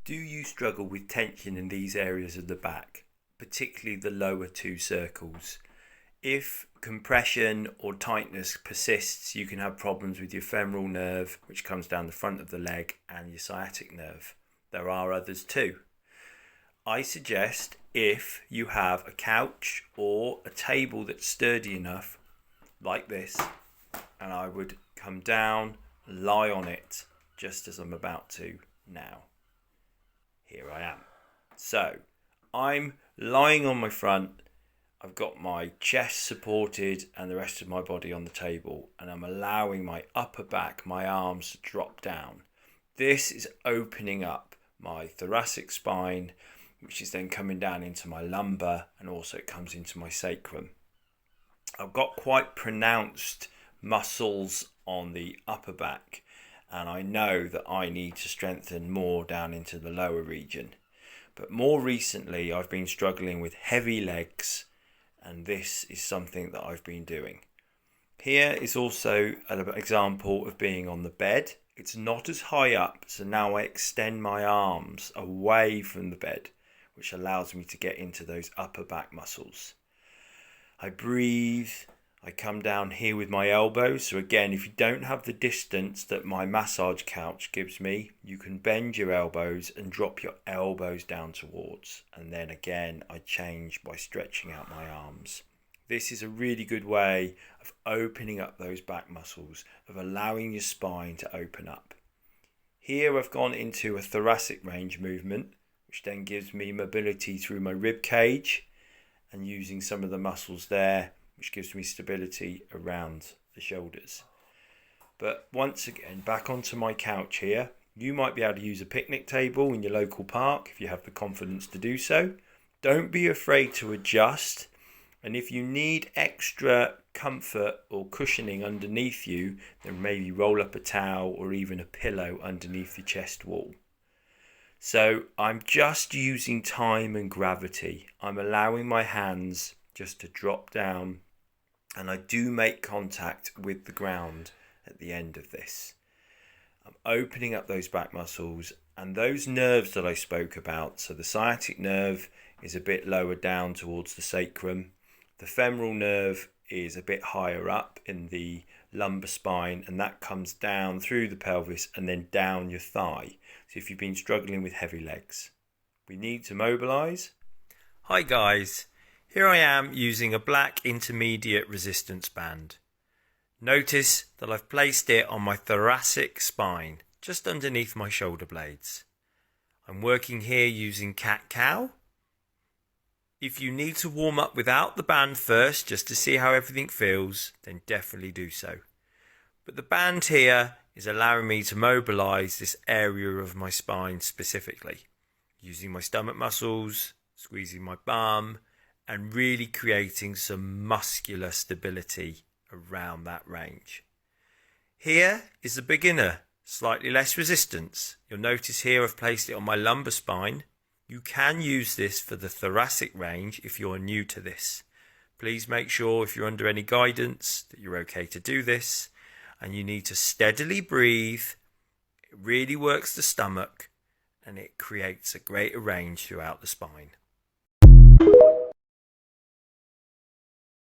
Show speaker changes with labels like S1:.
S1: Do you struggle with tension in these areas of the back, particularly the lower two circles? If compression or tightness persists, you can have problems with your femoral nerve, which comes down the front of the leg, and your sciatic nerve. There are others too. I suggest if you have a couch or a table that's sturdy enough, like this, and I would come down, lie on it, just as I'm about to now. Here I am. So I'm lying on my front. I've got my chest supported and the rest of my body on the table, and I'm allowing my upper back, my arms to drop down. This is opening up my thoracic spine, which is then coming down into my lumbar, and also it comes into my sacrum. I've got quite pronounced muscles on the upper back, and I know that I need to strengthen more down into the lower region. But more recently, I've been struggling with heavy legs, and this is something that I've been doing. Here is also an example of being on the bed. It's not as high up, so now I extend my arms away from the bed, which allows me to get into those upper back muscles. I breathe. I come down here with my elbows. So again, if you don't have the distance that my massage couch gives me, you can bend your elbows and drop your elbows down towards. And then again, I change by stretching out my arms. This is a really good way of opening up those back muscles, of allowing your spine to open up. Here I've gone into a thoracic range movement, which then gives me mobility through my rib cage, and using some of the muscles there, which gives me stability around the shoulders. But once again, back onto my couch here. You might be able to use a picnic table in your local park if you have the confidence to do so. Don't be afraid to adjust. And if you need extra comfort or cushioning underneath you, then maybe roll up a towel or even a pillow underneath the chest wall. So I'm just using time and gravity. I'm allowing my hands just to drop down, and I do make contact with the ground at the end of this. I'm opening up those back muscles and those nerves that I spoke about. So the sciatic nerve is a bit lower down towards the sacrum. The femoral nerve is a bit higher up in the lumbar spine, and that comes down through the pelvis and then down your thigh. So if you've been struggling with heavy legs, we need to mobilize. Hi guys. Here I am using a black intermediate resistance band. Notice that I've placed it on my thoracic spine, just underneath my shoulder blades. I'm working here using cat-cow. If you need to warm up without the band first, just to see how everything feels, then definitely do so. But the band here is allowing me to mobilize this area of my spine specifically, using my stomach muscles, squeezing my bum, and really creating some muscular stability around that range. Here is the beginner, slightly less resistance. You'll notice here I've placed it on my lumbar spine. You can use this for the thoracic range if you're new to this. Please make sure if you're under any guidance that you're okay to do this, and you need to steadily breathe. It really works the stomach, and it creates a greater range throughout the spine.